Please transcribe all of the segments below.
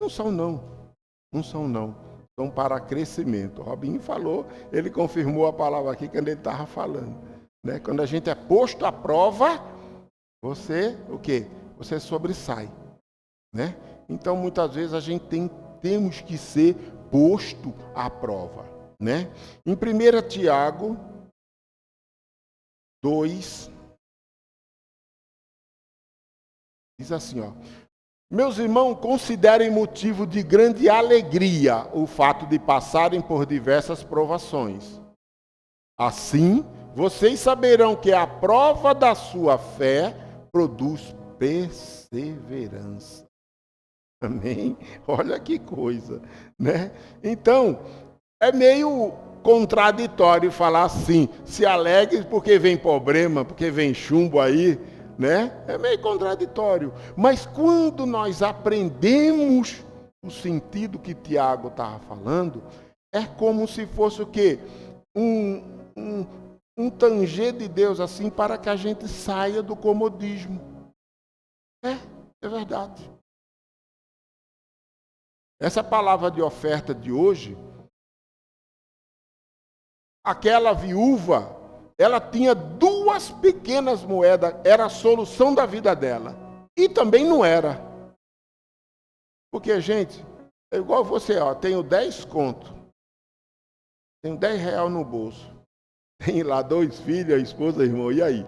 Não são não. Não são não. São para crescimento. O Robinho falou, ele confirmou a palavra aqui quando ele estava falando. Né? Quando a gente é posto à prova, você, o quê? Você sobressai. Né? Então, muitas vezes, a gente temos que ser posto à prova. Né? Em 1 Tiago 2, diz assim, ó. Meus irmãos, considerem motivo de grande alegria o fato de passarem por diversas provações. Assim, vocês saberão que a prova da sua fé produz perseverança. Amém? Olha que coisa, né? Então, é meio contraditório falar assim, se alegre porque vem problema, porque vem chumbo aí, né? É meio contraditório. Mas quando nós aprendemos o sentido que Tiago estava falando, é como se fosse o quê? Um tanger de Deus assim para que a gente saia do comodismo. É verdade. Essa palavra de oferta de hoje, aquela viúva, ela tinha 2 pequenas moedas, era a solução da vida dela. E também não era. Porque, gente, é igual você, ó, tenho 10 conto, tenho 10 real no bolso, tem lá 2 filhos, a esposa, irmão, e aí?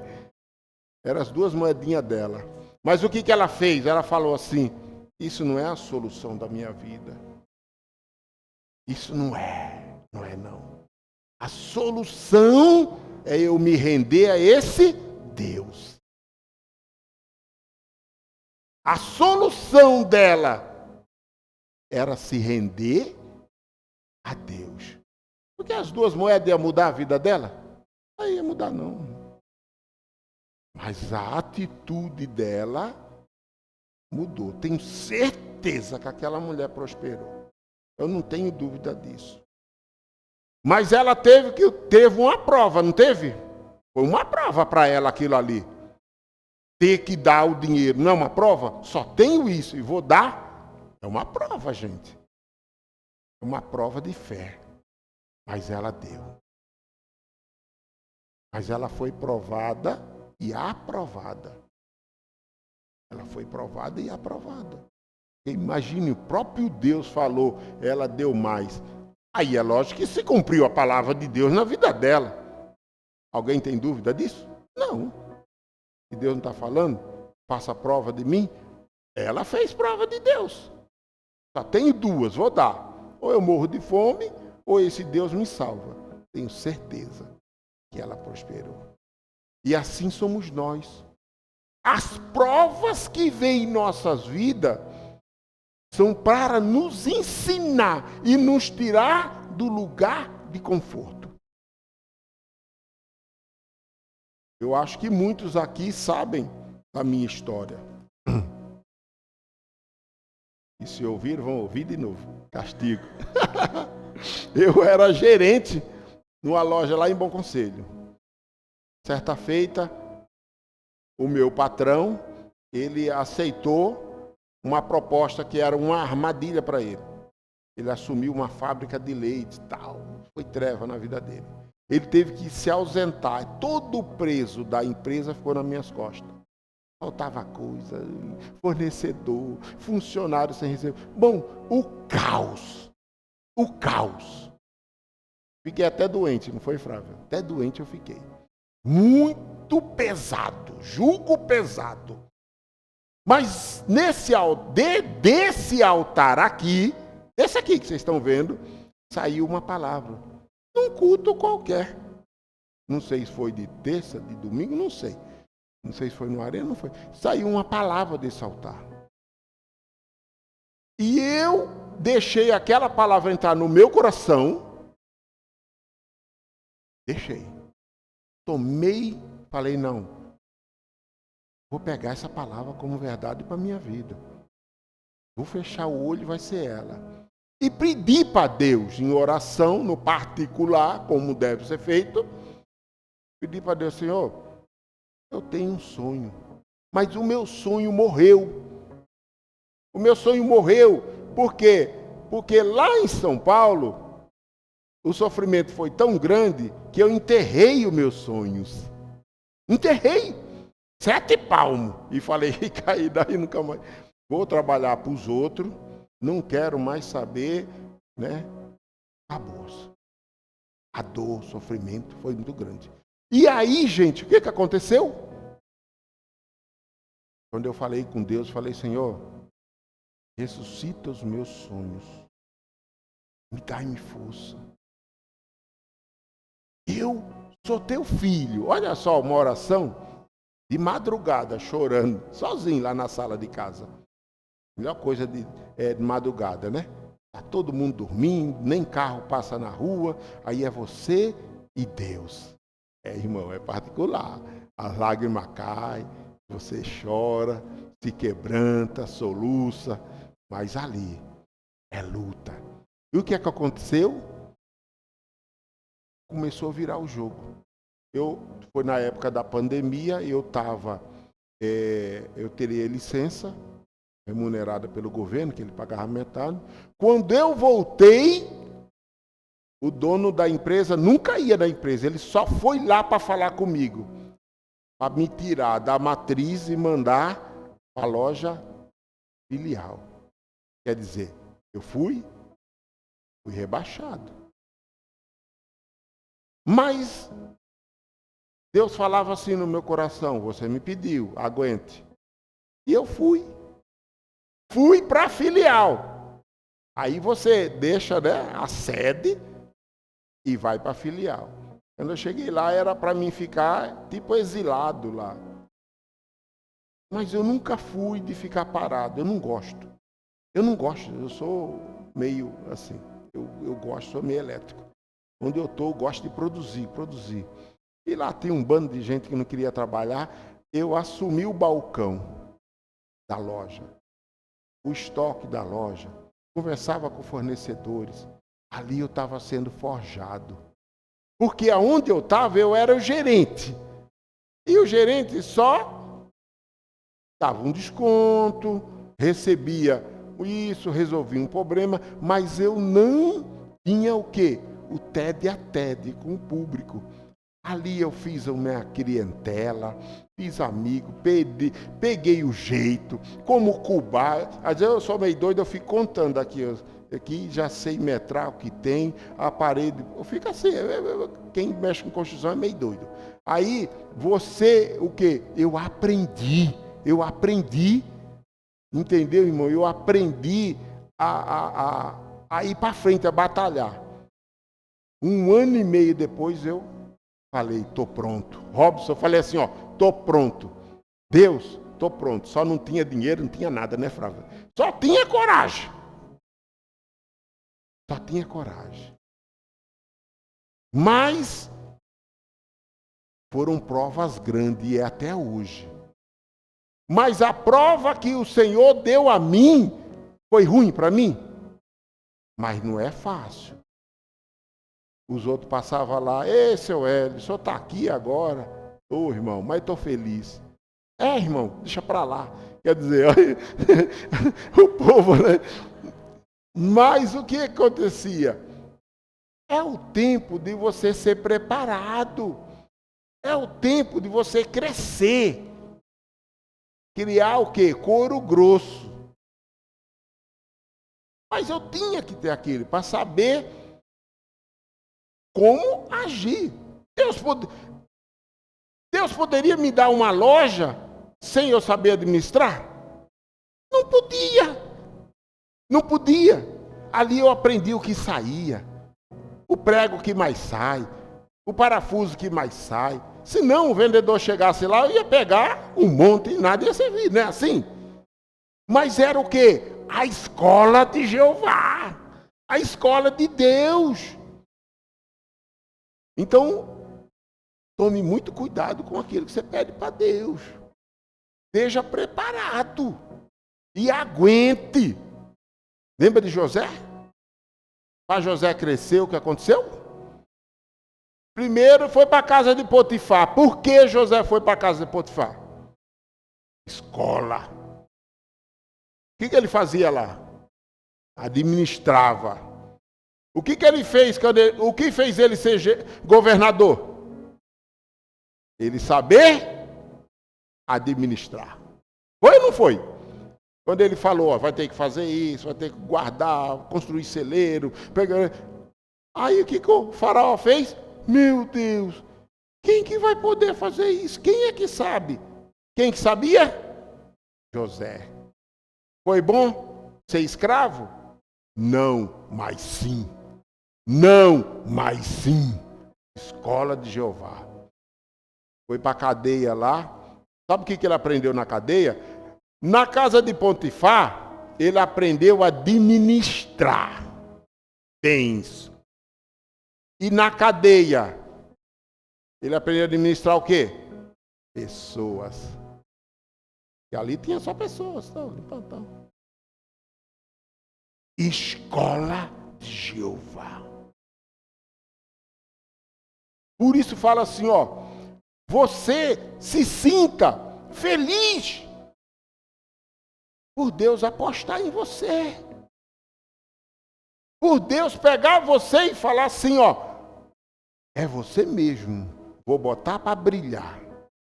Eram as 2 moedinhas dela. Mas o que ela fez? Ela falou assim, isso não é a solução da minha vida. Isso não é não. A solução é eu me render a esse Deus. A solução dela era se render a Deus. Porque as 2 moedas iam mudar a vida dela? Não ia mudar não. Mas a atitude dela mudou. Tenho certeza que aquela mulher prosperou. Eu não tenho dúvida disso. Mas ela teve uma prova, não teve? Foi uma prova para ela aquilo ali. Ter que dar o dinheiro, não é uma prova? Só tenho isso e vou dar? É uma prova, gente. É uma prova de fé. Mas ela deu. Mas ela foi provada e aprovada. Ela foi provada e aprovada. Imagine, o próprio Deus falou, ela deu mais. Aí é lógico que se cumpriu a palavra de Deus na vida dela. Alguém tem dúvida disso? Não. Se Deus não está falando, faça prova de mim. Ela fez prova de Deus. Só tenho 2, vou dar. Ou eu morro de fome, ou esse Deus me salva. Tenho certeza que ela prosperou. E assim somos nós. As provas que vêm em nossas vidas são para nos ensinar e nos tirar do lugar de conforto. Eu acho que muitos aqui sabem da minha história. E se ouviram, vão ouvir de novo. Castigo. Eu era gerente numa loja lá em Bom Conselho. Certa feita, o meu patrão, ele aceitou uma proposta que era uma armadilha para ele. Ele assumiu uma fábrica de leite e tal. Foi treva na vida dele. Ele teve que se ausentar. Todo o preço da empresa ficou nas minhas costas. Faltava coisa, fornecedor, funcionário sem receber. Bom, o caos. O caos. Fiquei até doente, não foi, Flávio? Até doente eu fiquei. Muito pesado, jugo pesado. Mas desse altar aqui, esse aqui que vocês estão vendo, saiu uma palavra. Num culto qualquer. Não sei se foi de terça, de domingo, não sei. Não sei se foi no Arena, não foi. Saiu uma palavra desse altar. E eu deixei aquela palavra entrar no meu coração. Deixei. Tomei, falei, não. Vou pegar essa palavra como verdade para a minha vida. Vou fechar o olho e vai ser ela. E pedir para Deus, em oração, no particular, como deve ser feito, pedir para Deus, Senhor, eu tenho um sonho, mas o meu sonho morreu. O meu sonho morreu Por quê? Porque lá em São Paulo, o sofrimento foi tão grande que eu enterrei os meus sonhos. Enterrei 7 palmos. E falei, caí daí nunca mais. Vou trabalhar para os outros, não quero mais saber, né? Acabou. A dor, o sofrimento foi muito grande. E aí, gente, o que aconteceu? Quando eu falei com Deus, falei, Senhor, ressuscita os meus sonhos. Me dá-me força. Eu sou teu filho. Olha só, uma oração de madrugada, chorando, sozinho lá na sala de casa. Melhor coisa de madrugada, né? Está todo mundo dormindo, nem carro passa na rua, aí é você e Deus. Irmão, é particular. As lágrimas caem, você chora, se quebranta, soluça, mas ali é luta. E o que é que aconteceu? Começou a virar o jogo. Foi na época da pandemia, eu teria licença remunerada pelo governo, que ele pagava metade. Quando eu voltei, o dono da empresa nunca ia na empresa, ele só foi lá para falar comigo, para me tirar da matriz e mandar para a loja filial. Quer dizer, eu fui rebaixado. Mas Deus falava assim no meu coração, você me pediu, aguente. E eu fui para a filial. Aí você deixa, né, a sede e vai para a filial. Quando eu cheguei lá, era para mim ficar tipo exilado lá. Mas eu nunca fui de ficar parado, eu não gosto. Eu sou meio assim, eu gosto, sou meio elétrico. Onde eu estou, eu gosto de produzir. E lá tem um bando de gente que não queria trabalhar, eu assumi o balcão da loja, o estoque da loja, conversava com fornecedores. Ali eu estava sendo forjado. Porque aonde eu estava, eu era o gerente. E o gerente só dava um desconto, recebia isso, resolvia um problema, mas eu não tinha o quê? O tete a tete com o público. Ali eu fiz a minha clientela, fiz amigo, peguei o jeito, como cubar. Às vezes eu sou meio doido, eu fico contando aqui já sei metrar o que tem, a parede, eu fico assim, quem mexe com construção é meio doido. Aí você, o quê? Eu aprendi, entendeu, irmão? Eu aprendi a ir para frente, a batalhar. 1 ano e meio depois eu falei, estou pronto. Robson, eu falei assim, estou pronto. Deus, estou pronto. Só não tinha dinheiro, não tinha nada, né, Flávia? Só tinha coragem. Mas foram provas grandes e é até hoje. Mas a prova que o Senhor deu a mim foi ruim para mim. Mas não é fácil. Os outros passavam lá, ei, seu Hélio, o senhor está aqui agora. Ô, irmão, mas estou feliz. Irmão, deixa para lá. Quer dizer, o povo, né? Mas o que acontecia? É o tempo de você ser preparado. É o tempo de você crescer. Criar o quê? Couro grosso. Mas eu tinha que ter aquilo para saber como agir. Deus poderia me dar uma loja sem eu saber administrar? Não podia. Ali eu aprendi o que saía, o prego que mais sai, o parafuso que mais sai. Se não o vendedor chegasse lá, eu ia pegar um monte e nada ia servir, não é assim? Mas era o quê? A escola de Jeová, a escola de Deus. Então, tome muito cuidado com aquilo que você pede para Deus. Esteja preparado e aguente. Lembra de José? Para José crescer, o que aconteceu? Primeiro foi para a casa de Potifar. Por que José foi para a casa de Potifar? Escola. O que ele fazia lá? Administrava. O que ele fez? O que fez ele ser governador? Ele saber administrar. Foi ou não foi? Quando ele falou, ó, vai ter que fazer isso, vai ter que guardar, construir celeiro. Pegar... Aí o que o faraó fez? Meu Deus, quem que vai poder fazer isso? Quem é que sabe? Quem que sabia? José. Foi bom ser escravo? Não, mas sim. Não, mas sim. Escola de Jeová. Foi para a cadeia lá. Sabe o que ele aprendeu na cadeia? Na casa de Potifar, ele aprendeu a administrar bens. E na cadeia, ele aprendeu a administrar o quê? Pessoas. E ali tinha só pessoas. Então. Escola de Jeová. Por isso fala assim, ó. Você se sinta feliz por Deus apostar em você. Por Deus pegar você e falar assim, ó. É você mesmo. Vou botar para brilhar.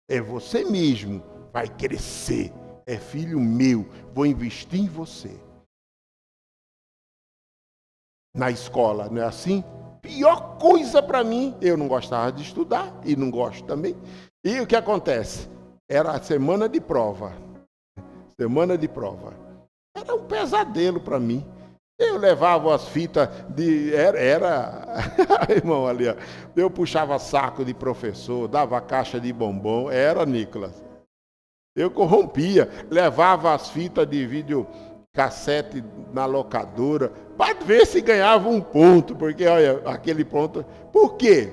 É você mesmo. Vai crescer. É filho meu. Vou investir em você. Na escola, não é assim? Pior coisa para mim, eu não gostava de estudar e não gosto também. E o que acontece? Era a semana de prova. Semana de prova. Era um pesadelo para mim. Eu levava as fitas de... Irmão, ali, ó. Eu puxava saco de professor, dava caixa de bombom. Era, Nicolas. Eu corrompia. Levava as fitas de videocassete na locadora para ver se ganhava um ponto. Porque, olha, aquele ponto... Por quê?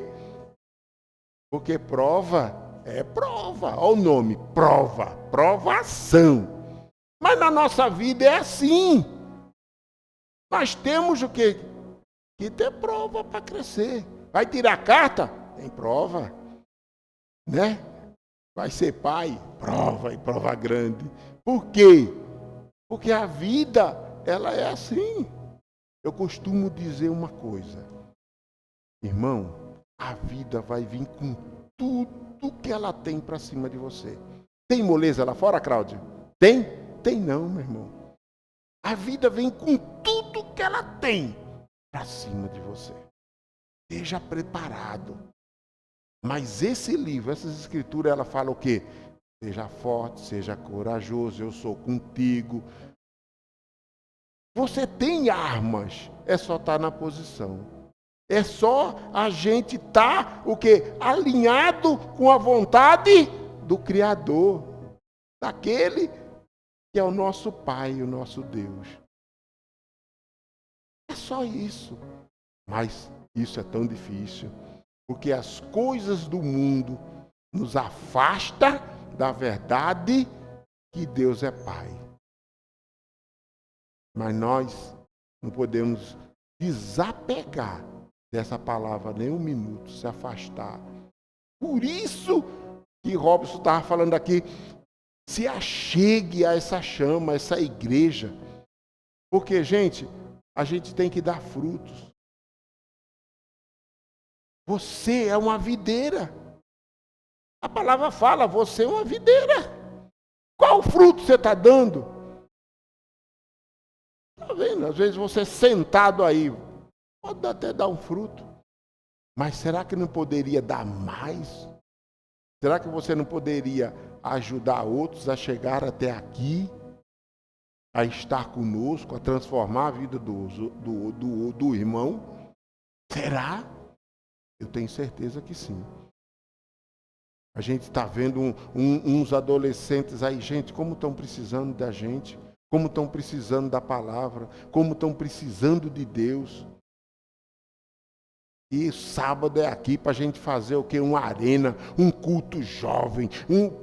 Porque prova é prova. Olha o nome, prova. Provação. Mas na nossa vida é assim. Nós temos o quê? Que ter prova para crescer. Vai tirar carta? Tem prova. Né? Vai ser pai? Prova, e prova grande. Por quê? Porque a vida, ela é assim. Eu costumo dizer uma coisa. Irmão, a vida vai vir com tudo que ela tem para cima de você. Tem moleza lá fora, Cláudia? Tem? Tem não, meu irmão. A vida vem com tudo que ela tem para cima de você. Esteja preparado. Mas esse livro, essas escrituras, ela fala o quê? Seja forte, seja corajoso, eu sou contigo. Você tem armas, é só estar na posição. É só a gente estar, o quê? Alinhado com a vontade do Criador. Daquele que é o nosso Pai, o nosso Deus. É só isso. Mas isso é tão difícil, porque as coisas do mundo nos afastam da verdade que Deus é Pai. Mas nós não podemos desapegar dessa palavra nem um minuto, se afastar. Por isso que Robson estava falando aqui, se achegue a essa chama, a essa igreja. Porque, gente, a gente tem que dar frutos. Você é uma videira. A palavra fala, você é uma videira. Qual fruto você está dando? Está vendo? Às vezes você sentado aí, pode até dar um fruto. Mas será que não poderia dar mais? Será que você não poderia ajudar outros a chegar até aqui? A estar conosco, a transformar a vida do irmão? Será? Eu tenho certeza que sim. A gente está vendo uns adolescentes aí, gente, como estão precisando da gente, como estão precisando da palavra, como estão precisando de Deus. E sábado é aqui para a gente fazer o quê? Uma arena, um culto jovem,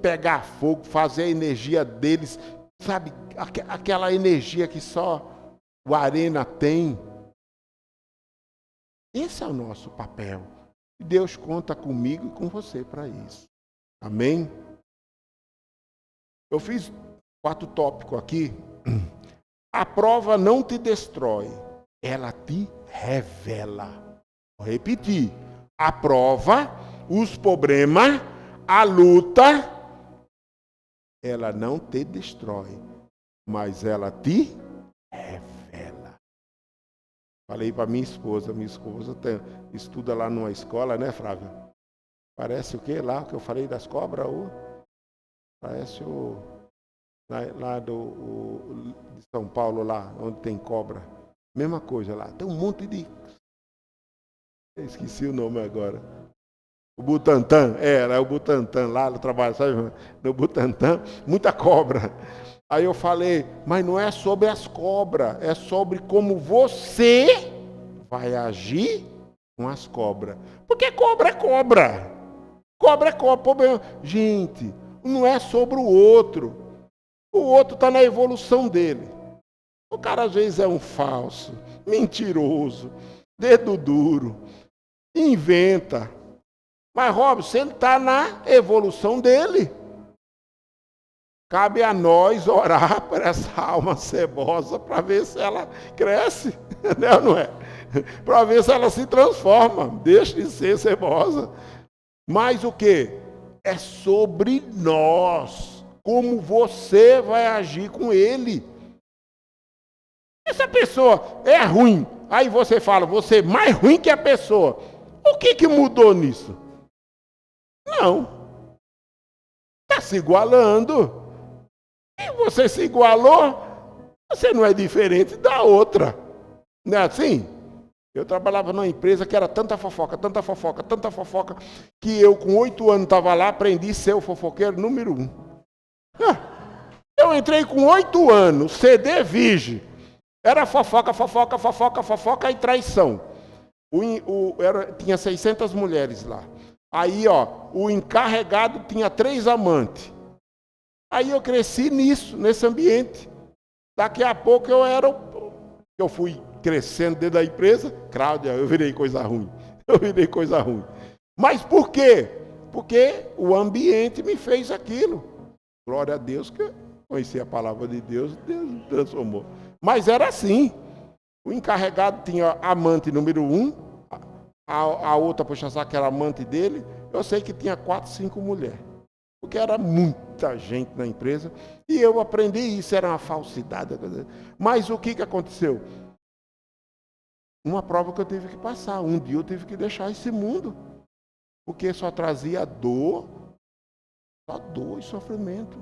pegar fogo, fazer a energia deles, sabe? Aquela energia que só o arena tem. Esse é o nosso papel. E Deus conta comigo e com você para isso. Amém? Eu fiz 4 tópicos aqui. A prova não te destrói, ela te revela. Vou repetir. A prova, os problemas, a luta, ela não te destrói, mas ela te revela. Falei para minha esposa estuda lá numa escola, né, Flávia? Parece o que lá que eu falei das cobras? Parece lá de São Paulo, lá onde tem cobra. Mesma coisa lá. Tem um monte de... Eu esqueci o nome agora. O Butantã. Era o Butantã lá no trabalho, sabe? No Butantã. Muita cobra. Aí eu falei, mas não é sobre as cobras. É sobre como você vai agir com as cobras. Porque cobra é cobra. Cobra é cobra. Gente, não é sobre o outro. O outro está na evolução dele. O cara às vezes é um falso, mentiroso, dedo duro, inventa. Mas, Robson, ele está na evolução dele. Cabe a nós orar por essa alma cebosa para ver se ela cresce, né ou não é? Para ver se ela se transforma, deixa de ser cebosa. Mas o que? É sobre nós. Como você vai agir com ele. Essa pessoa é ruim. Aí você fala, você é mais ruim que a pessoa. O que mudou nisso? Não. Está se igualando. E você se igualou, você não é diferente da outra. Não é assim? Eu trabalhava numa empresa que era tanta fofoca, que eu com 8 anos estava lá, aprendi a ser o fofoqueiro número 1. Eu entrei com 8 anos, CD virgem. Era fofoca e traição. Tinha 600 mulheres lá. Aí, o encarregado tinha 3 amantes. Aí eu cresci nesse ambiente. Daqui a pouco eu fui crescendo dentro da empresa. Cláudia, eu virei coisa ruim. Mas por quê? Porque o ambiente me fez aquilo. Glória a Deus que eu conheci a palavra de Deus, Deus me transformou. Mas era assim. O encarregado tinha amante número 1, a outra puxa-saco que era amante dele. Eu sei que tinha 4, 5 mulheres. Porque era muita gente na empresa. E eu aprendi isso, era uma falsidade. Mas o que aconteceu? Uma prova que eu tive que passar. Um dia eu tive que deixar esse mundo. Porque só trazia dor. Só dor e sofrimento.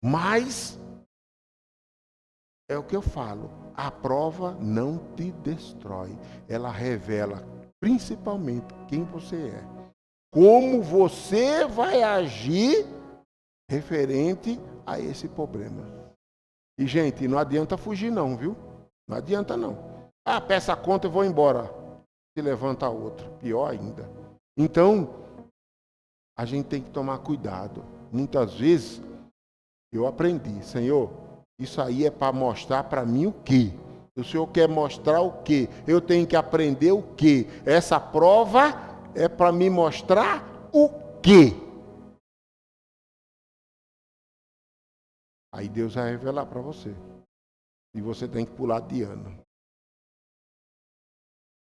Mas, é o que eu falo, a prova não te destrói. Ela revela principalmente quem você é. Como você vai agir referente a esse problema. E, gente, não adianta fugir não, viu? Não adianta não. Peça a conta e vou embora. Se levanta a outra. Pior ainda. Então, a gente tem que tomar cuidado. Muitas vezes, eu aprendi, Senhor, isso aí é para mostrar para mim o quê? O Senhor quer mostrar o quê? Eu tenho que aprender o quê? Essa prova é para me mostrar o quê? Aí Deus vai revelar para você. E você tem que pular de ano.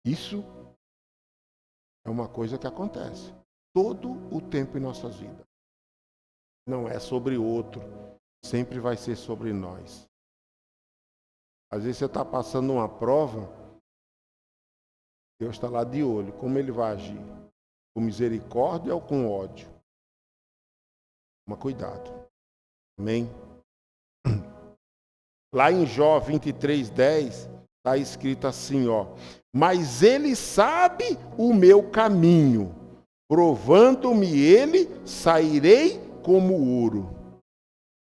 Isso é uma coisa que acontece todo o tempo em nossas vidas. Não é sobre outro. Sempre vai ser sobre nós. Às vezes você está passando uma prova, Deus está lá de olho. Como ele vai agir? Com misericórdia ou com ódio? Toma cuidado. Amém? Lá em Jó 23:10, está escrito assim, mas ele sabe o meu caminho, provando-me ele, sairei como ouro.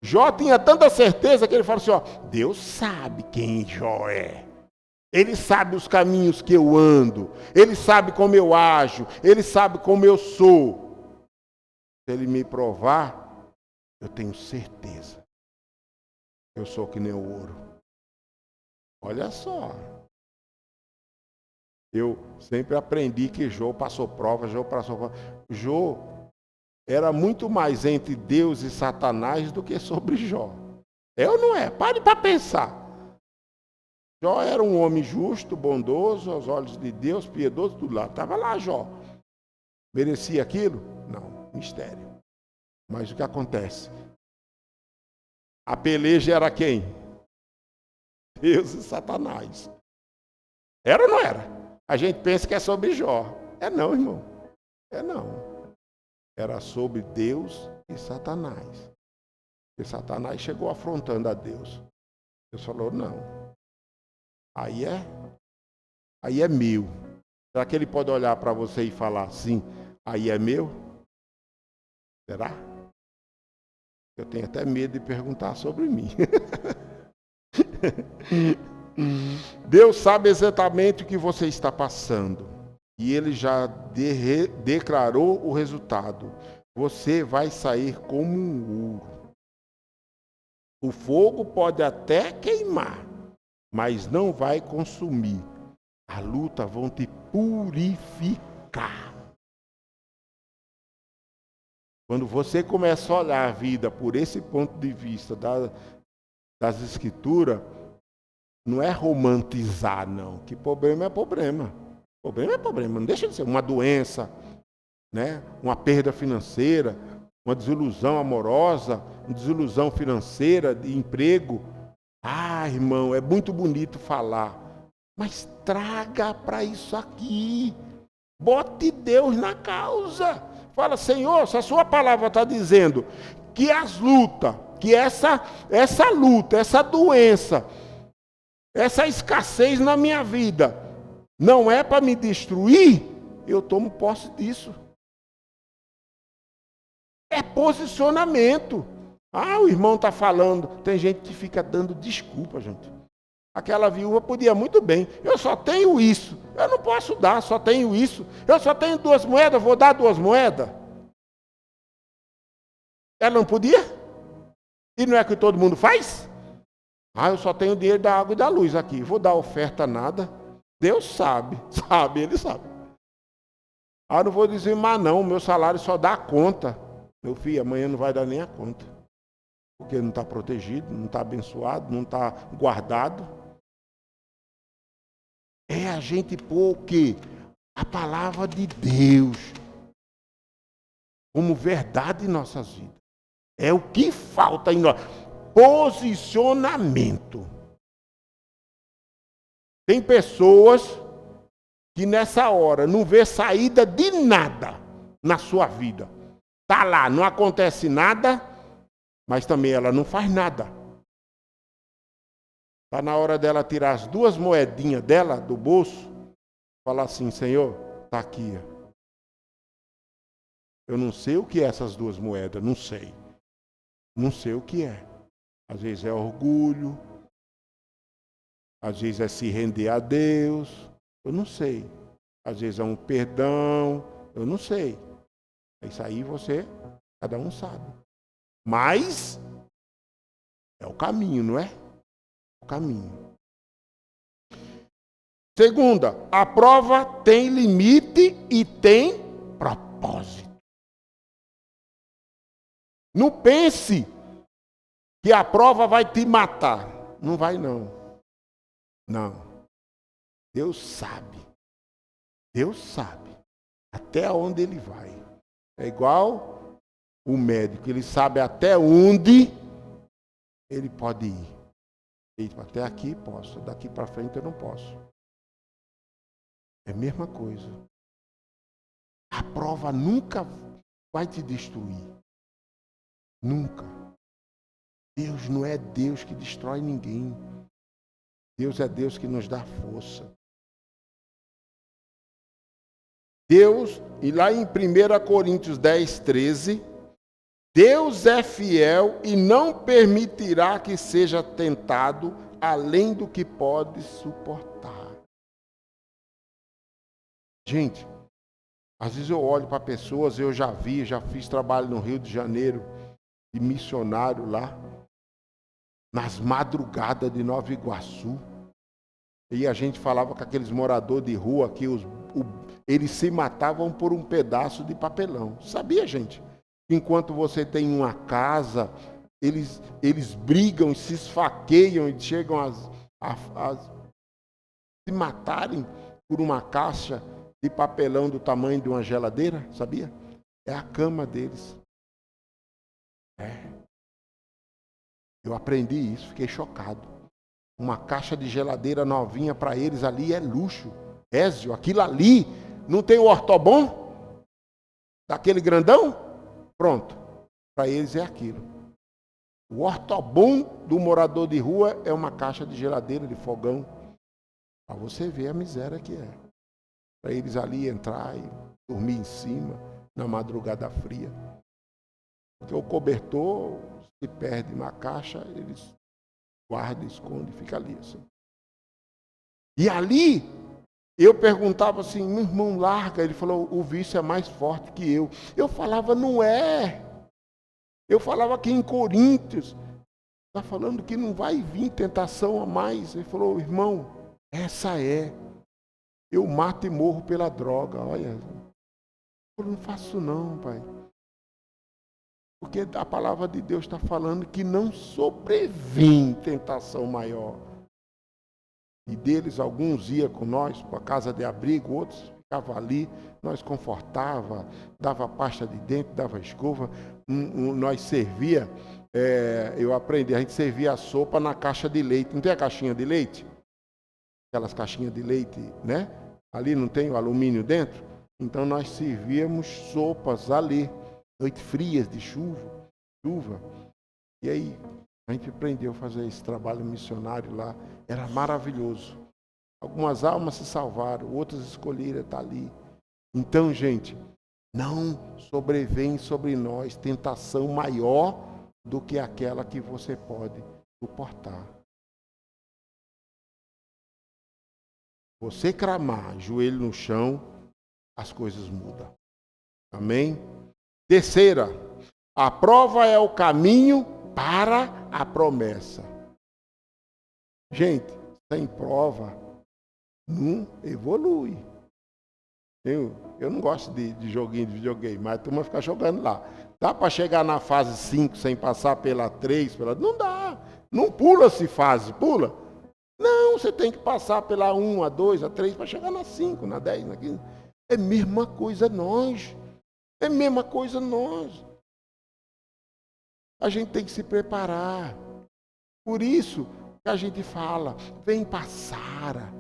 Jó tinha tanta certeza que ele falou assim, Deus sabe quem Jó é. Ele sabe os caminhos que eu ando. Ele sabe como eu ajo. Ele sabe como eu sou. Se ele me provar, eu tenho certeza. Eu sou que nem o ouro. Olha só. Eu sempre aprendi que Jó passou prova. Jó era muito mais entre Deus e Satanás do que sobre Jó. É ou não é? Pare para pensar. Jó era um homem justo, bondoso, aos olhos de Deus, piedoso, tudo lá. Estava lá Jó. Merecia aquilo? Não, mistério. Mas o que acontece? A peleja era quem? Deus e Satanás. Era ou não era? A gente pensa que é sobre Jó. É não, irmão. É não. Era sobre Deus e Satanás. E Satanás chegou afrontando a Deus. Deus falou, não. Aí é meu. Será que ele pode olhar para você e falar assim, aí é meu? Será? Eu tenho até medo de perguntar sobre mim. Deus sabe exatamente o que você está passando. E Ele já declarou o resultado. Você vai sair como um ouro. O fogo pode até queimar, mas não vai consumir. A luta vai te purificar. Quando você começa a olhar a vida por esse ponto de vista das Escrituras, não é romantizar, não. Que problema é problema. Problema é problema. Não deixa de ser uma doença, né? Uma perda financeira, uma desilusão amorosa, uma desilusão financeira, de emprego. Ah, irmão, é muito bonito falar. Mas traga para isso aqui. Bote Deus na causa. Fala, Senhor, se a sua palavra está dizendo que as lutas, que essa luta, essa doença, essa escassez na minha vida, não é para me destruir, eu tomo posse disso. É posicionamento. Ah, o irmão está falando. Tem gente que fica dando desculpa, gente. Aquela viúva podia muito bem. Eu só tenho isso. Eu não posso dar, só tenho isso. Eu só tenho 2 moedas, vou dar 2 moedas. Ela não podia? E não é que todo mundo faz? Ah, eu só tenho o dinheiro da água e da luz aqui. Vou dar oferta nada. Deus sabe. Sabe, Ele sabe. Ah, não vou dizimar não. Meu salário só dá a conta. Meu filho, amanhã não vai dar nem a conta. Porque não está protegido, não está abençoado, não está guardado. É a gente pôr o quê? A palavra de Deus como verdade em nossas vidas. É o que falta em nós. Posicionamento. Tem pessoas que nessa hora não vê saída de nada na sua vida. Está lá, não acontece nada, mas também ela não faz nada. Está na hora dela tirar as 2 moedinhas dela do bolso, falar assim, Senhor, está aqui. Eu não sei o que é essas 2 moedas, não sei. Não sei o que é. Às vezes é orgulho, às vezes é se render a Deus, eu não sei. Às vezes é um perdão, eu não sei. Isso aí cada um sabe. Mas é o caminho, não é? O caminho. Segunda, a prova tem limite e tem propósito. Não pense que a prova vai te matar. Não vai, não. Não. Deus sabe. Deus sabe até onde ele vai. É igual o médico. Ele sabe até onde ele pode ir. Ele, até aqui posso. Daqui para frente eu não posso. É a mesma coisa. A prova nunca vai te destruir. Nunca. Deus não é Deus que destrói ninguém. Deus é Deus que nos dá força. Deus, e lá em 1 Coríntios 10, 13, Deus é fiel e não permitirá que seja tentado além do que pode suportar. Gente, às vezes eu olho para pessoas, eu já fiz trabalho no Rio de Janeiro, de missionário lá, nas madrugadas de Nova Iguaçu. E a gente falava com aqueles moradores de rua que eles se matavam por um pedaço de papelão. Sabia, gente? Enquanto você tem uma casa, eles brigam, se esfaqueiam e chegam a se matarem por uma caixa de papelão do tamanho de uma geladeira, sabia? É a cama deles. Eu aprendi isso, fiquei chocado. Uma caixa de geladeira novinha para eles ali é luxo. Ézio, aquilo ali, não tem o ortobon? Daquele grandão? Pronto. Para eles é aquilo. O ortobon do morador de rua é uma caixa de geladeira, de fogão. Para você ver a miséria que é. Para eles ali entrar e dormir em cima, na madrugada fria. Porque o cobertor se perde na caixa, eles guardam, escondem, fica ali assim. E ali, eu perguntava assim, meu irmão, larga. Ele falou, o vício é mais forte que eu. Eu falava, não é. Eu falava aqui em Coríntios, está falando que não vai vir tentação a mais. Ele falou, irmão, essa é. Eu mato e morro pela droga, olha. Eu não faço não, pai. Porque a palavra de Deus está falando que não sobrevém tentação maior. E deles, alguns iam com nós para a casa de abrigo, outros ficavam ali, nós confortava, dava pasta de dente, dava escova, nós servia, eu aprendi, a gente servia a sopa na caixa de leite. Não tem a caixinha de leite? Aquelas caixinhas de leite, né? Ali não tem o alumínio dentro? Então nós servíamos sopas ali, noites frias de chuva. E aí a gente aprendeu a fazer esse trabalho missionário lá. Era maravilhoso. Algumas almas se salvaram, outras escolheram estar ali. Então, gente, não sobrevém sobre nós tentação maior do que aquela que você pode suportar. Você cramar, joelho no chão, as coisas mudam. Amém? Terceira, a prova é o caminho para a promessa. Gente, sem prova, não evolui. Eu não gosto de joguinho de videogame, mas a turma fica jogando lá. Dá para chegar na fase 5 sem passar pela 3? Não dá. Não pula-se fase, pula. Não, você tem que passar pela 1, a 2, a 3 para chegar na 5, na 10, na 15. É mesma coisa nós. É mesma coisa nós. A gente tem que se preparar. Por isso que a gente fala, vem para Sara,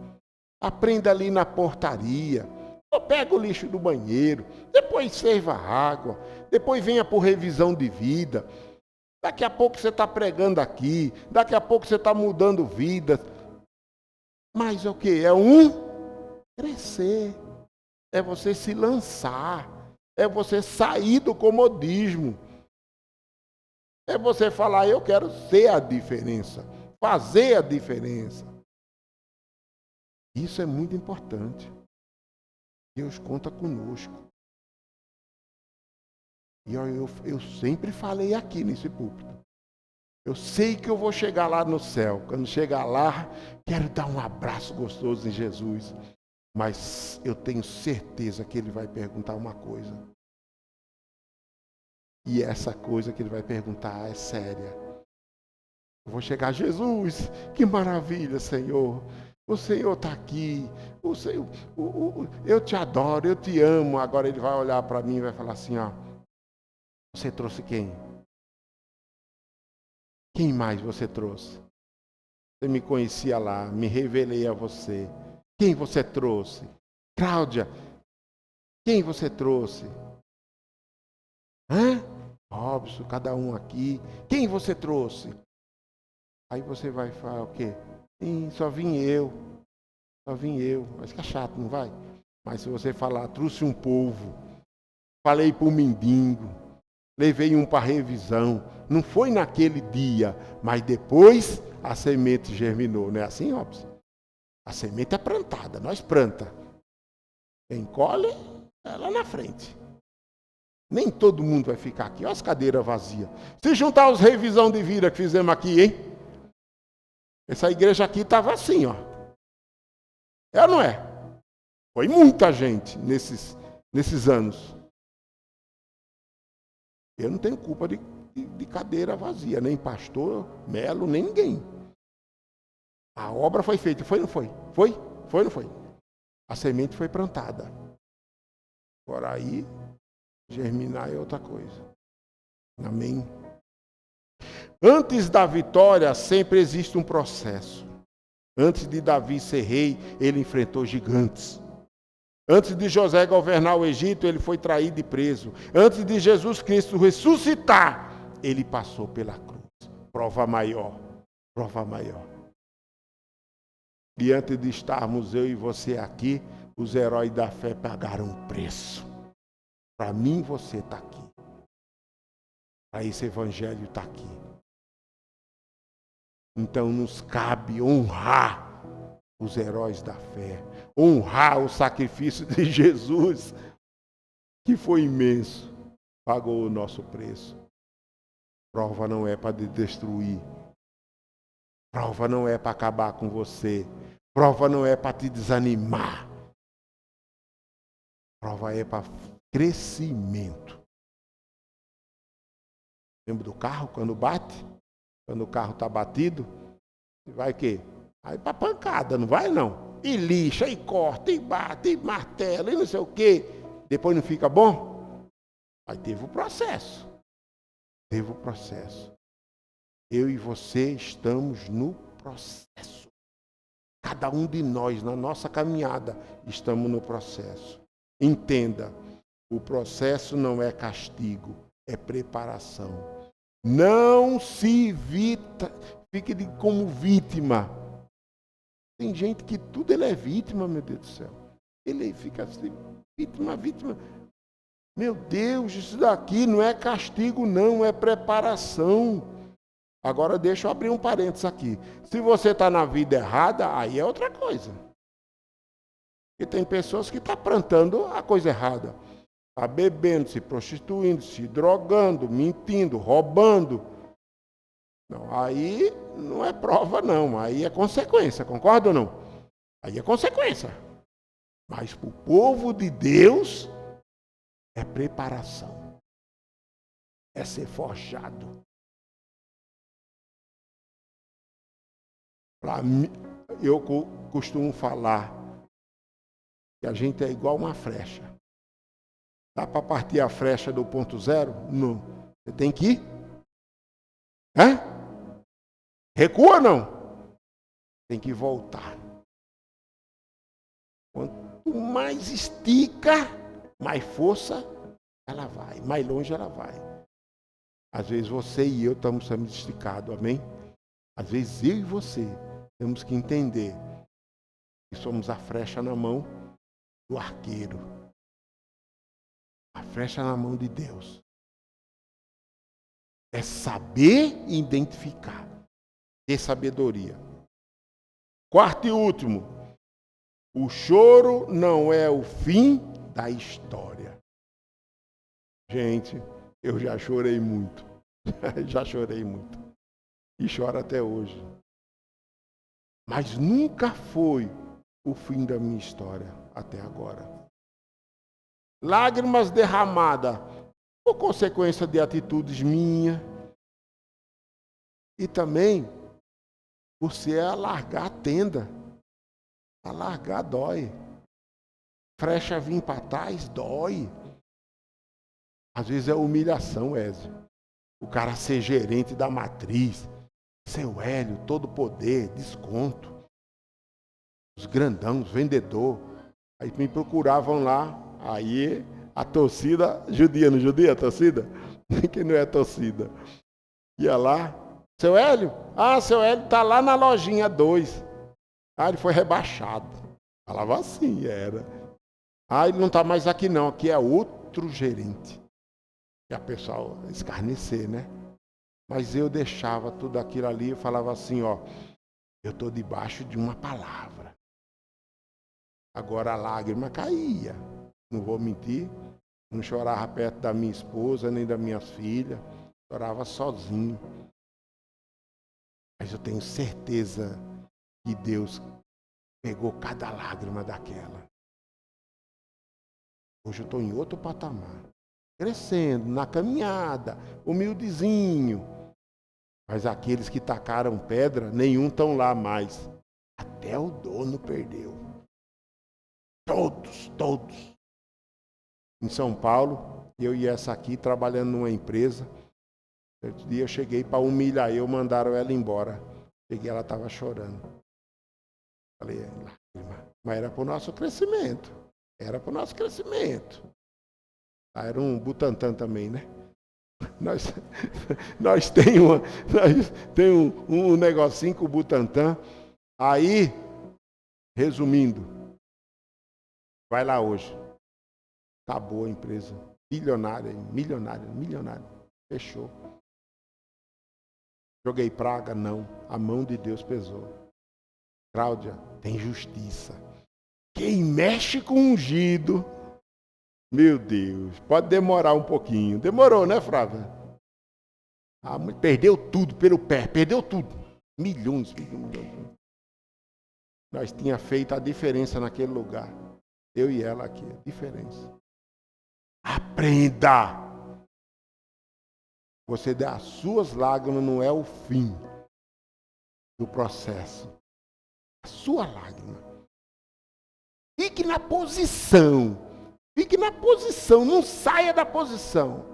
aprenda ali na portaria, ou pega o lixo do banheiro, depois serva água, depois venha por revisão de vida. Daqui a pouco você está pregando aqui, daqui a pouco você está mudando vidas. Mas é o que? É crescer, é você se lançar, é você sair do comodismo. É você falar, eu quero ser a diferença, fazer a diferença. Isso é muito importante. Deus conta conosco. E eu sempre falei aqui nesse púlpito. Eu sei que eu vou chegar lá no céu. Quando chegar lá, quero dar um abraço gostoso em Jesus. Mas eu tenho certeza que Ele vai perguntar uma coisa. E essa coisa que Ele vai perguntar é séria. Eu vou chegar, Jesus, que maravilha, Senhor. O Senhor está aqui. O Senhor, eu te adoro, eu te amo. Agora Ele vai olhar para mim e vai falar assim, ó. Você trouxe quem? Quem mais você trouxe? Você me conhecia lá, me revelei a você. Quem você trouxe? Cláudia, quem você trouxe? Robson, cada um aqui. Quem você trouxe? Aí você vai falar o quê? Só vim eu. Só vim eu. Vai ficar chato, não vai? Mas se você falar, trouxe um povo, falei para o mendigo, levei um para revisão. Não foi naquele dia, mas depois a semente germinou. Não é assim, Robson? A semente é plantada, nós planta. Quem colhe é lá na frente. Nem todo mundo vai ficar aqui. Olha as cadeiras vazias. Se juntar os revisão de vida que fizemos aqui, hein? Essa igreja aqui estava assim, ó. É ou não é? Foi muita gente nesses anos. Eu não tenho culpa de de cadeira vazia, nem pastor, Melo, nem ninguém. A obra foi feita, foi ou não foi? Foi? Foi ou não foi? A semente foi plantada. Agora aí, germinar é outra coisa. Amém? Antes da vitória, sempre existe um processo. Antes de Davi ser rei, ele enfrentou gigantes. Antes de José governar o Egito, ele foi traído e preso. Antes de Jesus Cristo ressuscitar, ele passou pela cruz. Prova maior. Prova maior. E antes de estarmos eu e você aqui, os heróis da fé pagaram um preço. Para mim, você está aqui. Para esse evangelho está aqui. Então nos cabe honrar os heróis da fé, honrar o sacrifício de Jesus, que foi imenso, pagou o nosso preço. Prova não é para te destruir, prova não é para acabar com você, prova não é para te desanimar, prova é para crescimento. Lembra do carro quando bate? Quando o carro está batido, vai o quê? Aí para pancada, não vai não. E lixa, e corta, e bate, e martela, e não sei o quê. Depois não fica bom? Aí teve o processo. Teve o processo. Eu e você estamos no processo. Cada um de nós, na nossa caminhada, estamos no processo. Entenda, o processo não é castigo, é preparação. Não se fique como vítima. Tem gente que tudo ele é vítima, meu Deus do céu. Ele fica assim, vítima. Meu Deus, isso daqui não é castigo não, é preparação. Agora deixa eu abrir um parênteses aqui. Se você está na vida errada, aí é outra coisa. E tem pessoas que estão plantando a coisa errada. Está bebendo, se prostituindo, se drogando, mentindo, roubando. Não, aí não é prova não, aí é consequência, concorda ou não? Aí é consequência. Mas para o povo de Deus é preparação. É ser forjado. Para mim, eu costumo falar que a gente é igual uma flecha. Dá para partir a flecha do ponto zero? Não. Você tem que ir. Recua ou não? Tem que voltar. Quanto mais estica, mais força ela vai. Mais longe ela vai. Às vezes você e eu estamos sendo esticados, amém? Às vezes eu e você temos que entender que somos a flecha na mão do arqueiro. A flecha na mão de Deus. É saber identificar. Ter sabedoria. Quarto e último. O choro não é o fim da história. Gente, eu já chorei muito. Já chorei muito. E choro até hoje. Mas nunca foi o fim da minha história até agora. Lágrimas derramadas por consequência de atitudes minhas. E também por se alargar a tenda. Alargar dói. Frecha vir para trás dói. Às vezes é humilhação, Ézio. O cara ser gerente da matriz. Seu Hélio, todo poder, desconto. Os grandão, os vendedor. Aí me procuravam lá. Aí a torcida, judia, não judia a torcida? Quem não é torcida? Ia lá. Seu Hélio? Seu Hélio está lá na lojinha 2. Ele foi rebaixado. Falava assim, era. Ele não está mais aqui não, aqui é outro gerente. E a pessoa escarnecer, né? Mas eu deixava tudo aquilo ali e falava assim, eu estou debaixo de uma palavra. Agora a lágrima caía. Não vou mentir. Não chorava perto da minha esposa, nem das minhas filhas. Chorava sozinho. Mas eu tenho certeza que Deus pegou cada lágrima daquela. Hoje eu estou em outro patamar. crescendo na caminhada, humildezinho. Mas aqueles que tacaram pedra, nenhum estão lá mais. Até o dono perdeu. Todos. Em São Paulo, eu e essa aqui trabalhando numa empresa. Certo dia eu cheguei para humilhar eu, mandaram ela embora. Cheguei, ela estava chorando. Falei, lágrima. Mas era para o nosso crescimento. Era um Butantan também, né? Nós temos um negocinho com o Butantan. Aí, resumindo, vai lá hoje. Tá boa a empresa. Milionária. Fechou. Joguei praga? Não. A mão de Deus pesou. Cláudia, tem justiça. Quem mexe com ungido, meu Deus, pode demorar um pouquinho. Demorou, né, Flávia? Perdeu tudo pelo pé, perdeu tudo. Milhões. Nós tínhamos feito a diferença naquele lugar. Eu e ela aqui, diferença. Aprenda! Você dar as suas lágrimas não é o fim do processo. A sua lágrima. Fique na posição, não saia da posição.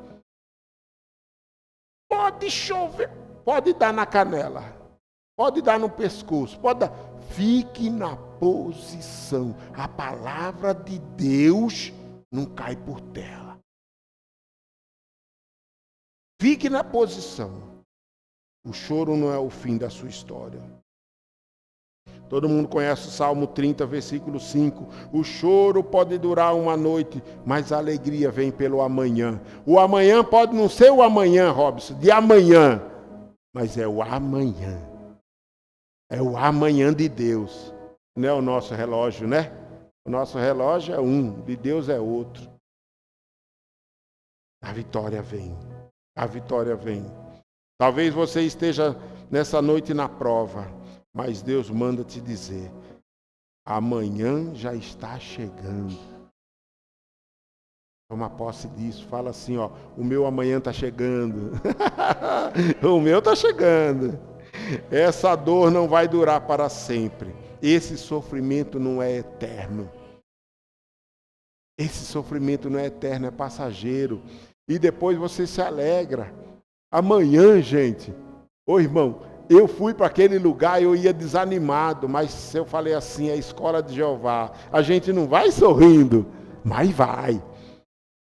Pode chover, pode dar na canela, pode dar no pescoço, pode dar. Fique na posição. A palavra de Deus não cai por terra. Fique na posição. O choro não é o fim da sua história. Todo mundo conhece o Salmo 30, versículo 5. O choro pode durar uma noite, mas a alegria vem pelo amanhã. O amanhã pode não ser o amanhã, Robson, de amanhã, mas é o amanhã. É o amanhã de Deus. Não é o nosso relógio, né? O nosso relógio é um, de Deus é outro. A vitória vem. Talvez você esteja nessa noite na prova. Mas Deus manda te dizer, amanhã já está chegando. Toma posse disso, fala assim, ó, o meu amanhã está chegando. O meu está chegando. Essa dor não vai durar para sempre. Esse sofrimento não é eterno. É passageiro. E depois você se alegra. Amanhã, gente, ô irmão, eu fui para aquele lugar, eu ia desanimado, mas eu falei assim, a escola de Jeová, a gente não vai sorrindo, mas vai.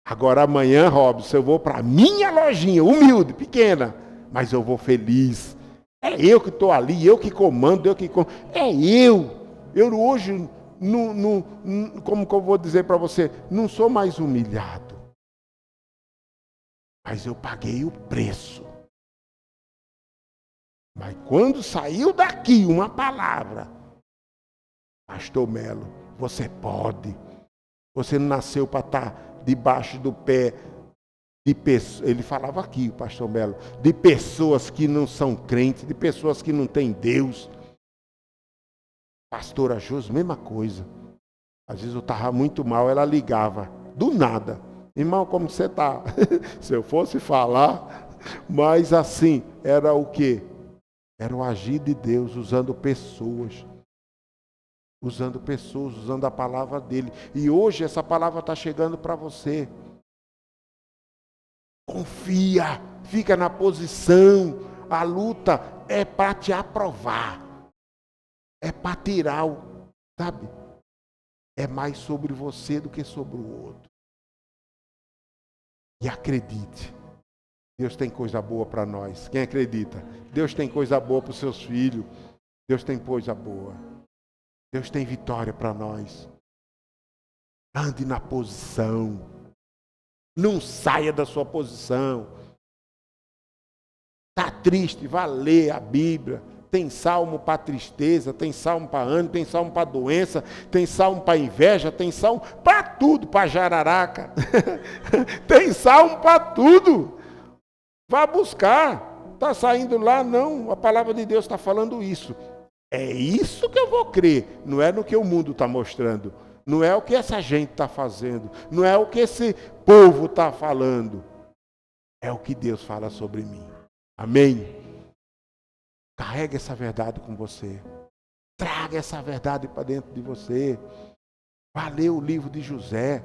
Agora amanhã, Robson, eu vou para a minha lojinha, humilde, pequena, mas eu vou feliz. É eu que estou ali, eu que comando, é eu. Eu hoje, como que eu vou dizer para você, não sou mais humilhado. Mas eu paguei o preço. Mas quando saiu daqui uma palavra, Pastor Melo, você pode. Você não nasceu para estar debaixo do pé de pessoas. Ele falava aqui, o Pastor Melo, de pessoas que não são crentes, de pessoas que não têm Deus. Pastora Josi, mesma coisa. Às vezes eu estava muito mal, ela ligava, do nada. Irmão, como você está? Se eu fosse falar, mas assim, era o quê? Era o agir de Deus usando pessoas, usando a palavra dele. E hoje essa palavra está chegando para você. Confia, fica na posição. A luta é para te aprovar. É para tirar sabe? É mais sobre você do que sobre o outro. E acredite. Deus tem coisa boa para nós. Quem acredita? Deus tem coisa boa para os seus filhos. Deus tem coisa boa. Deus tem vitória para nós. Ande na posição. Não saia da sua posição. Está triste? Vá ler a Bíblia. Tem salmo para tristeza, tem salmo para ânimo, tem salmo para doença, tem salmo para inveja, tem salmo para tudo, para jararaca. Tem salmo para tudo. Vá buscar. Está saindo lá? Não. A palavra de Deus está falando isso. É isso que eu vou crer. Não é no que o mundo está mostrando. Não é o que essa gente está fazendo. Não é o que esse povo está falando. É o que Deus fala sobre mim. Amém? Carregue essa verdade com você. Traga essa verdade para dentro de você. Vá ler o livro de José.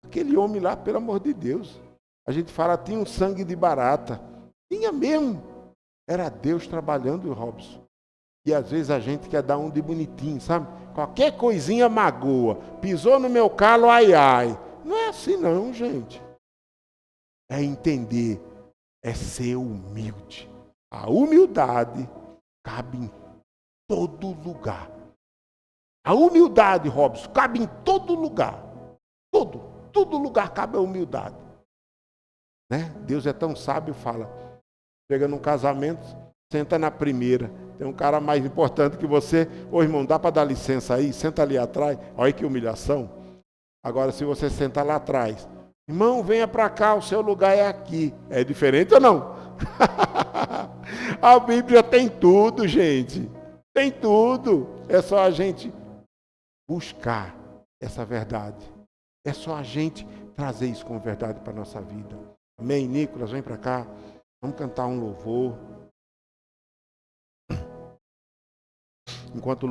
Aquele homem lá, pelo amor de Deus. A gente fala, tinha um sangue de barata. Tinha mesmo. Era Deus trabalhando, Robson. E às vezes a gente quer dar um de bonitinho, sabe? Qualquer coisinha magoa. Pisou no meu calo, ai, ai. Não é assim não, gente. É entender. É ser humilde. A humildade cabe em todo lugar. A humildade, Robson, cabe em todo lugar. Todo lugar cabe a humildade. Né? Deus é tão sábio, fala. Chega num casamento, senta na primeira. Tem um cara mais importante que você. Ô irmão, dá para dar licença aí? Senta ali atrás. Olha que humilhação. Agora, se você sentar lá atrás. Irmão, venha para cá, o seu lugar é aqui. É diferente ou não? A Bíblia tem tudo, gente. Tem tudo. É só a gente buscar essa verdade. É só a gente trazer isso com verdade para a nossa vida. Amém, Nicolas? Vem para cá. Vamos cantar um louvor. Enquanto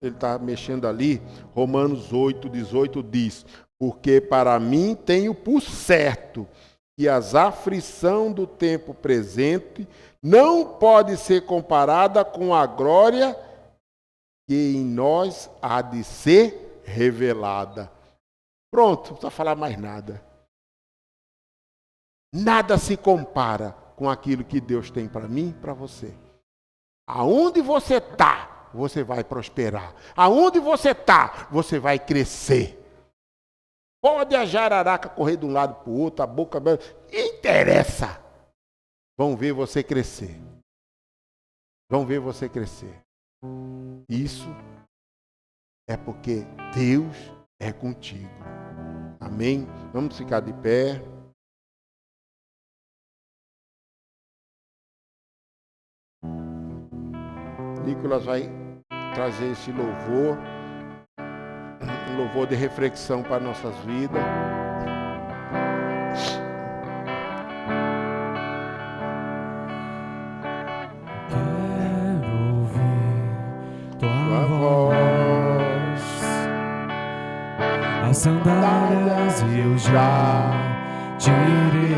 ele está mexendo ali, Romanos 8:18 diz: porque para mim tenho por certo que as aflições do tempo presente não pode ser comparada com a glória que em nós há de ser revelada. Pronto, não precisa falar mais nada. Nada se compara com aquilo que Deus tem para mim e para você. Aonde você está, você vai prosperar. Aonde você está, você vai crescer. Pode a jararaca correr de um lado para o outro, a boca... Interessa. Vão ver você crescer. Vão ver você crescer. Isso é porque Deus é contigo. Amém? Vamos ficar de pé. Nicolas vai trazer esse louvor. Um louvor de reflexão para nossas vidas. Quero ouvir tua voz. As sandálias eu já tirei.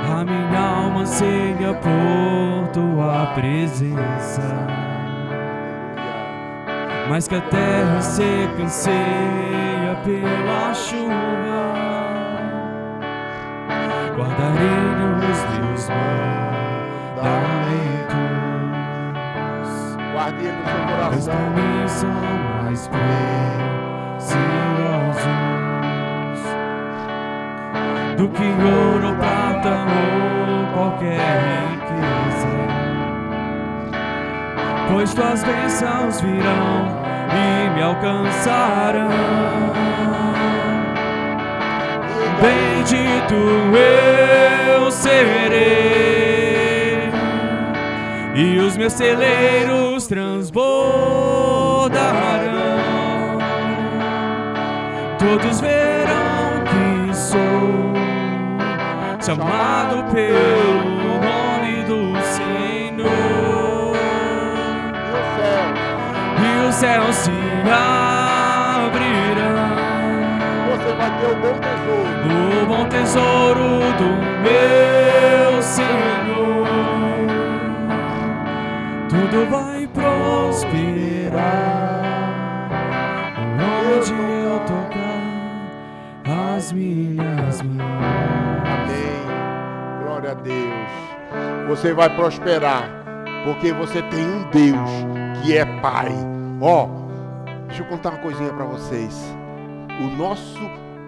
A minha alma anseia por tua presença. Mas que a terra seca anseia pela chuva. Guardarei os teus mandamentos. Guarde ele no seu coração. Pois pra mim são mais preciosos do que ouro ou prata ou qualquer riqueza. Pois tuas bênçãos virão e me alcançarão. Bendito eu serei, e os meus celeiros transbordarão. Todos verão que sou chamado pelo nome do Senhor. E os céus se abrirão. Você vai ter o bom tesouro. O bom tesouro do meu Senhor. Tudo vai prosperar onde eu tocar as minhas mãos. Amém. Glória a Deus. Você vai prosperar porque você tem um Deus que é Pai. Ó, deixa eu contar uma coisinha para vocês.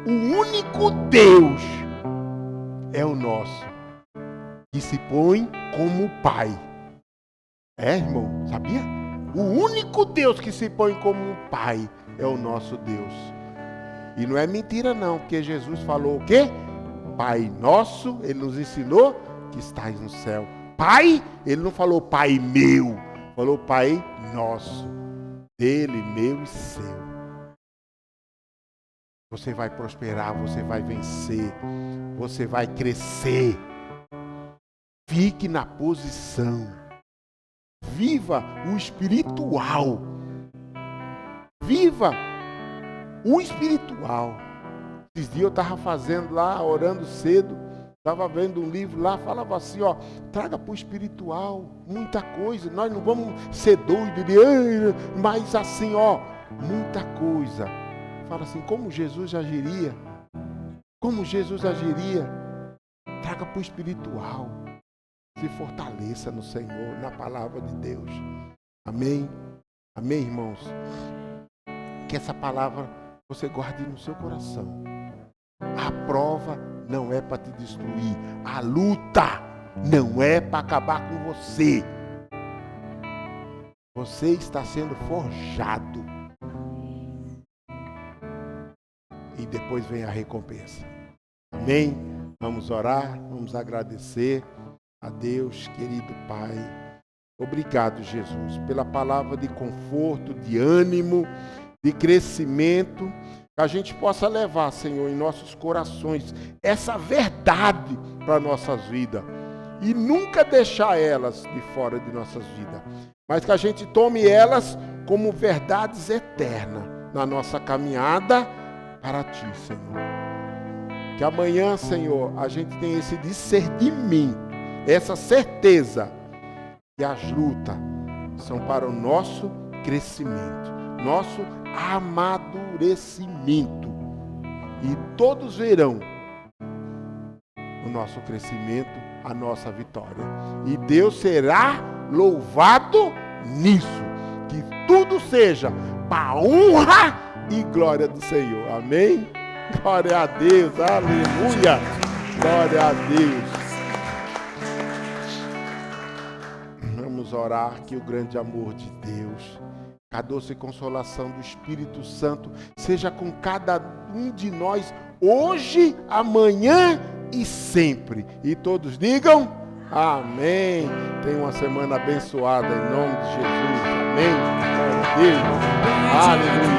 O único Deus é o nosso, que se põe como Pai. É, irmão, sabia? O único Deus que se põe como Pai é o nosso Deus. E não é mentira não, porque Jesus falou o quê? Pai nosso, ele nos ensinou que estás no céu. Pai, ele não falou Pai meu, falou Pai nosso. dele, meu e seu. Você vai prosperar, você vai vencer, você vai crescer. Fique na posição. Viva o espiritual. Viva o espiritual. Esses dias eu estava fazendo lá, orando cedo, estava vendo um livro lá, falava assim, ó, traga para o espiritual, muita coisa, nós não vamos ser doidos, mas assim, ó, muita coisa. Fala assim, como Jesus agiria, traga para o espiritual, se fortaleça no Senhor, na palavra de Deus. Amém? Amém, irmãos? Que essa palavra você guarde no seu coração. A prova não é para te destruir. A luta não é para acabar com você. Você está sendo forjado. E depois vem a recompensa. Amém? Vamos orar, vamos agradecer a Deus, querido Pai. Obrigado, Jesus, pela palavra de conforto, de ânimo, de crescimento, que a gente possa levar, Senhor, em nossos corações essa verdade para nossas vidas e nunca deixar elas de fora de nossas vidas, mas que a gente tome elas como verdades eternas na nossa caminhada para Ti, Senhor. Que amanhã, Senhor, a gente tenha esse discernimento, essa certeza que as lutas são para o nosso crescimento, nosso amadurecimento. E todos verão o nosso crescimento, a nossa vitória. E Deus será louvado nisso. Que tudo seja para a honra e glória do Senhor. Amém? Glória a Deus. Aleluia. Glória a Deus. Vamos orar que o grande amor de Deus, a doce consolação do Espírito Santo seja com cada um de nós hoje, amanhã e sempre. E todos digam amém. Tenha uma semana abençoada em nome de Jesus. Amém. Glória a Deus. Aleluia.